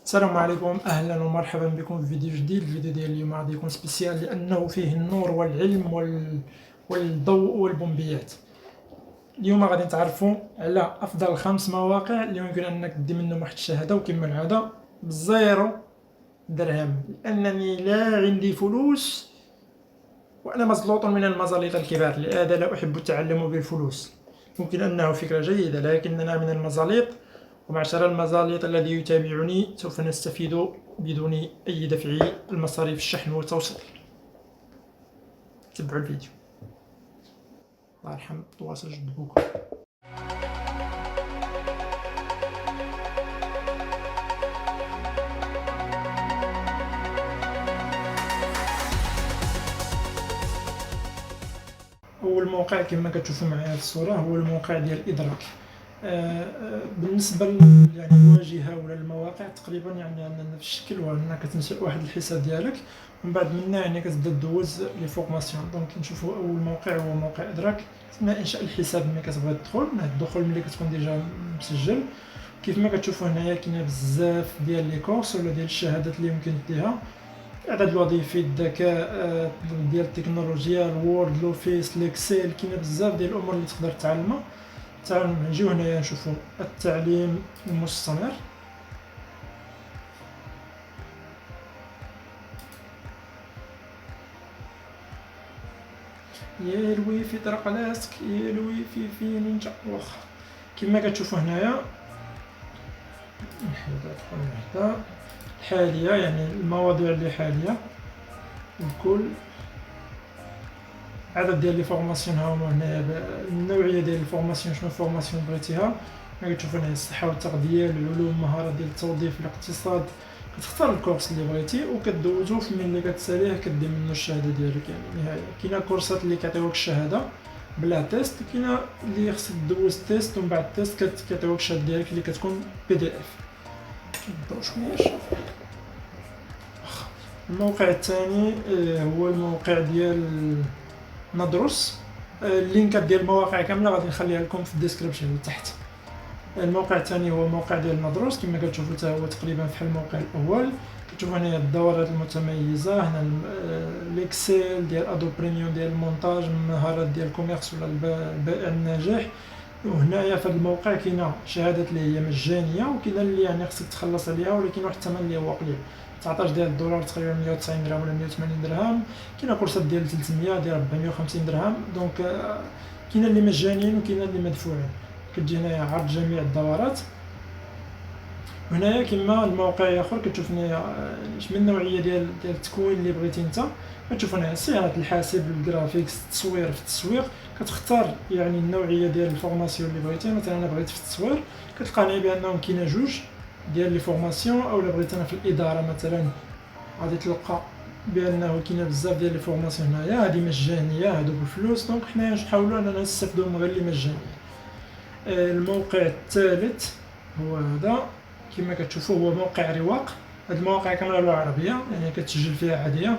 السلام عليكم، اهلا ومرحبا بكم في فيديو جديد. الفيديو ديال اليوم غادي يكون سبيسيال لانه فيه النور والعلم والضوء والبومبيات. اليوم غادي نتعرفوا على افضل 5 مواقع اللي يمكن انك دي منهم واحد الشهاده، وكما العاده بزيرو درهم، لانني لا عندي فلوس وانا مزلوط من المزاليط الكبار، لهذا لا احب التعلم بالفلوس. ممكن انه فكره جيده، لكننا من المزاليط، ومعشر المزاليط الذي يتابعني سوف نستفيد بدون أي دفع المصاريف الشحن والتوصيل. تبعوا الفيديو. الله يرحم تواصل جد بوك. أول موقع كما كتشوفوا معايا في الصورة هو الموقع ديال إدراك. بالنسبه يعني الواجهه ولا المواقع تقريبا يعني عندنا نفس الشكل، هو انك تنشئ واحد الحساب ديالك ومن بعد منها يعني كتبدا دوز لي فورماسيون. دونك نشوفوا اول موقع هو موقع ادراك. اثناء انشاء الحساب ملي كتبغي تدخل، الدخول ملي كتكون ديجا مسجل، كيف ما كتشوفوا هنايا كاينه بزاف ديال لي كورس ولا ديال الشهادات اللي يمكن ديها. الاعداد الوظيفي، الذكاء ديال التكنولوجيا، الوورد، لوفيس، الاكسل، كاينه بزاف ديال الامور اللي تقدر تعلمها. تعالوا نجيو هنايا نشوفوا التعليم المستمر. يا الويفي طرق راسك، يا الويفي فين انت واخا. كما كتشوفوا هنايا نحيد الحاليه، يعني المواضيع اللي حاليه الكل، عدد ديال لي فورماسيون ها هما هنايا، النوعيه ديال الفورماسيون، شنو فورماسيون بغيتيها. كما كتشوفوا هنايا الصحه والتغذيه، العلوم، المهارات ديال التوظيف، الاقتصاد. كتختار الكورس اللي بغيتي وكدوزو، في ملي كتساليه كدي منه الشهاده ديالك. يعني نهايه كاينه كورسات اللي كيعطيوك الشهاده بلا تيست، كاينه اللي خصك دوز تيست ومن بعد التيست كيعطيوك الشهاده ديالك اللي كتكون بي دي اف. نبداو شويه. الموقع الثاني هو الموقع ديال ندرس. اللينكات ديال المواقع كامله غادي نخليها لكم في الديسكريبشن تحت. الموقع الثاني هو موقع ديال ندرس، كما كتشوفوا حتى هو تقريبا بحال الموقع الاول. كتشوفوا هنايا الدورات المتميزه، هنا الاكسل ديال ادو بريميوم ديال المونتاج، المهارات ديال الكوميرس ولا البائع الناجح. وهنايا في هذا الموقع كاينه شهادات اللي هي مجانيه، وكاينه اللي يعني خصك تخلص عليها ولكن واحد الثمن اللي هو قليل، 19 ديال الدولار تقريبا 190 درهم ولا 180 درهم. كاينه كورسات ديال 300 ديال 450 درهم. دونك كاينه اللي مجانيين وكاينه اللي مدفوعين. كتجي هنايا عرض جميع الدورات. هنايا كما الموقع اخر كتشوف هنايا من النوعيه ديال التكوين اللي بغيتي انت. كتشوف هنايا صيانه الحاسب، الجرافيكس، التصوير. في التصوير كتختار يعني النوعيه ديال الفورماسيون اللي بغيتي. مثلا انا بغيت في التصوير، كتلقاني بانهم كاينه جوج ديال لي فورماسيون، اولا بغيت انا في الاداره مثلا غادي تلقى بانه كاينه بزاف ديال لي فورماسيون هنايا، هذه مجانيه هادو بفلوس. دونك حنايا نحاولوا اننا نستافدوا من غير اللي مجانيه. الموقع الثالث هو هذا، كما كتشوفوا هو موقع رواق. هاد المواقع كامله باللغه العربيه، يعني كتسجل فيها عاديه.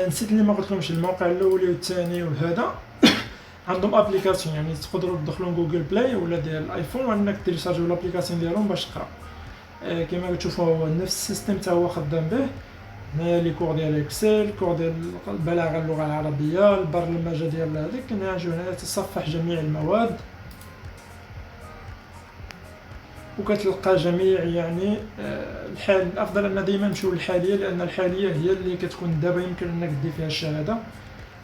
نسيت اللي ما قلت لكمش، الموقع الاول والثاني وهذا عندهم ابليكاسيون، يعني تقدروا تدخلوا جوجل بلاي ولا ديال الايفون وانك تيليشارجيو الابليكاسيون ديالهم باش تقرا. كما كتشوفوا هو نفس السيستم حتى هو خدام به. هنايا لي كور ديال اكسل، كور ديال البلاغه اللغه العربيه، البرمجه ديال هذيك. نجيو هنا تصفح جميع المواد وكتلقى جميع يعني الحال. الافضل ان دائما نمشيو للحاليه، لان الحاليه هي اللي كتكون دابا يمكن انك دير فيها الشهاده.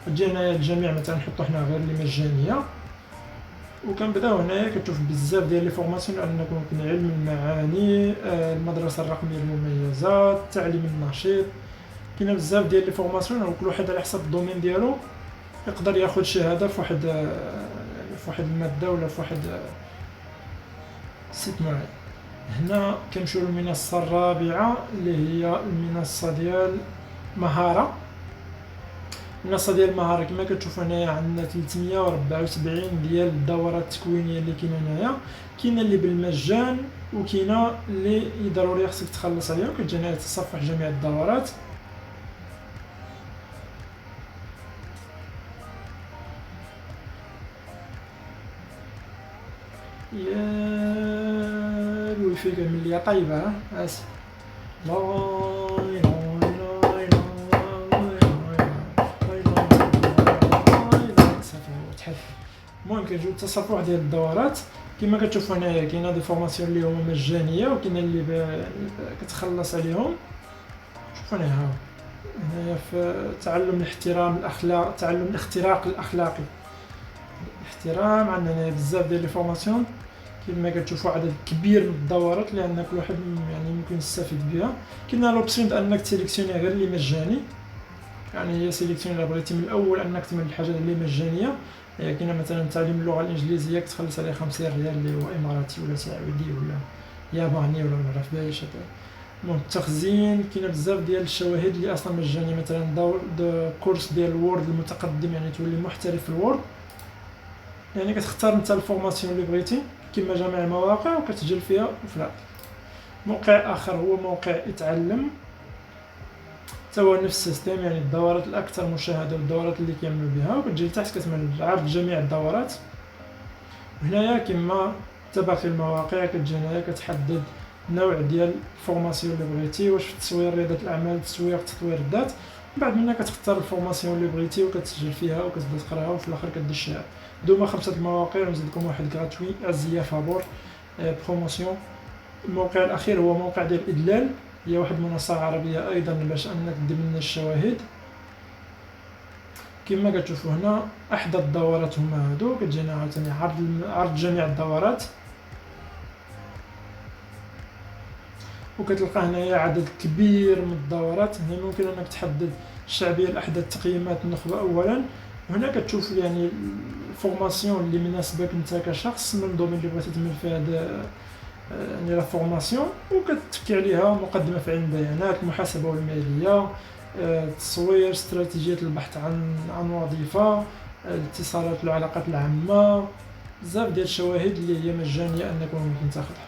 تجي هنايا الجميع، مثلا نحطو حنا غير اللي مجانيه، وكنبداو هنايا كتشوف بزاف ديال لي فورماسيون، انكم ممكن علم المعاني، المدرسه الرقميه المميزات، التعليم النشيط. كاينه بزاف ديال لي فورماسيون، وكل واحد على حسب الدومين ديالو يقدر ياخذ شهاده في واحد في واحد الماده ولا في واحد سيت معين. هنا كنمشيو للمنصه الرابعه اللي هي المنصه ديال مهاره. المنصه ديال المهاره كما كتشوفوا هنايا عندنا 374 ديال الدورات التكوينيه اللي كاينه هنايا. كاينه اللي بالمجان وكاينه اللي ضروري خصك تخلص عليها. وكتجي هنايا تصفح جميع الدورات. يا الويفي كامل ليا طايبه، اسف. لا لا لا لا لا صافي تحل. المهم كنجيو التصفح ديال الدورات كما كتشوفوا هنايا. كاينه دي فورماسيون اللي هما مجانيه وكاينه اللي كتخلص عليهم. شوفوا هنايا في تعلم الاحترام الاخلاق، تعلم الاختراق الاخلاقي، الاحترام. عندنا هنايا بزاف ديال لي فورماسيون كما كتشوفوا عدد كبير من الدورات اللي عندنا كل واحد يعني ممكن يستفيد بها. كاينه لوبسيون انك تسيليكسيوني غير اللي مجاني، يعني هي سيليكسيون الا بغيتي من الاول انك تمد الحاجات اللي مجانيه. كاينه مثلا تعليم اللغه الانجليزيه كتخلص عليه 50 ريال اللي هو اماراتي ولا سعودي ولا ياباني ولا ما نعرف باش. المهم التخزين كاينه بزاف ديال الشواهد اللي اصلا مجانيه. مثلا كورس ديال الوورد المتقدم، يعني تولي محترف في الوورد. يعني كتختار انت الفورماسيون اللي بغيتي كما جميع المواقع وكتسجل فيها وفلا. موقع اخر هو موقع اتعلم، حتى هو نفس السيستم، يعني الدورات الاكثر مشاهده والدورات اللي كيعملوا بها، وكتجي لتحت كتمل عرض جميع الدورات. وهنايا كما تباقي المواقع كتجي هنايا كتحدد نوع ديال الفورماسيون اللي بغيتي، واش في التصوير رياده الاعمال، التسويق، تطوير الذات. من بعد منها كتختار الفورماسيون اللي بغيتي وكتسجل فيها وكتبدا تقراها، وفي الاخر كدير الشهاده. دوما 5 المواقع ونزيد لكم واحد غراتوي عزيه فابور بروموسيون. الموقع الاخير هو موقع ديال ادلال، هي واحد المنصه عربيه ايضا باش انك دير لنا الشواهد. كما كتشوفوا هنا احدى الدورات هما هادو، كتجينا عاوتاني عرض جميع الدورات، وكتلقى هنايا عدد كبير من الدورات. هنا ممكن انك تحدد الشعبيه الاحدث، تقييمات النخبه اولا. هنا كتشوف يعني الفورماسيون اللي مناسبك انت كشخص من الدومين اللي بغيتي تمل فيه هذا يعني لا فورماسيون، وكتكي عليها مقدمه في علم البيانات، المحاسبه والماليه، التصوير، استراتيجيه البحث عن وظيفه، الاتصالات والعلاقات العامه. بزاف ديال الشواهد اللي هي مجانيه انكم ممكن تاخذها.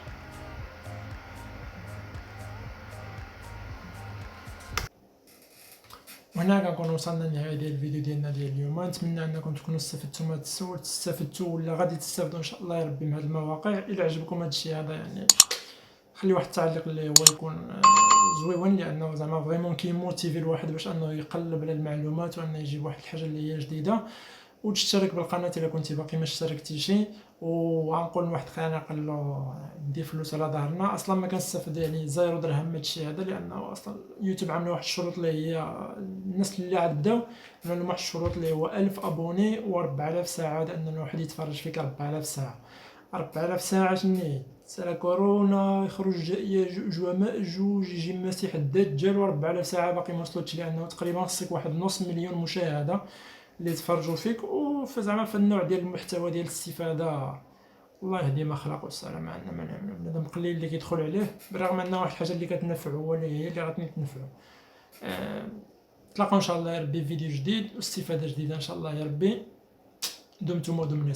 وهنا كنكون وصلنا لنهايه ديال الفيديو ديالنا ديال اليوم. نتمنى انكم تكونوا استفدتوا ما تستفدتوا ولا غادي تستافدوا ان شاء الله يا ربي من هذه المواقع. الى عجبكم هذا الشيء هذا يعني خلي واحد التعليق اللي هو يكون زويون، لانه زعما فريمون كيموتيفي الواحد باش انه يقلب على المعلومات وانه يجيب واحد الحاجه اللي هي جديده. وتشترك بالقناه الا كنتي باقي ما اشتركتيش. وغنقول لواحد خانه قال له دي فلوس على ظهرنا، اصلا ما كنستافد يعني 0 درهم من هادشي هذا، لانه اصلا يوتيوب عامل واحد الشروط اللي هي الناس اللي عاد بداو عملوا واحد الشروط اللي هو 1000 ابوني و4000 ساعه، ان الواحد يتفرج فيك 4000 ساعه. 4000 ساعه شني سالا كورونا، يخرج جوج يجي المسيح الدجال، و4000 ساعه باقي ما وصلتش، لانه تقريبا خصك واحد نص مليون مشاهده اللي تفرجوا فيك. وزعما في النوع ديال المحتوى ديال الاستفاده الله يهدي ما خلق والسلام عندنا ما نعملو. بنادم قليل اللي كيدخل عليه، بالرغم انه واحد الحاجه اللي كتنفعو ولا هي اللي غتني تنفعو. نتلاقاو ان شاء الله يا ربي في فيديو جديد واستفاده جديده ان شاء الله يا ربي. دمتم ودم الناس.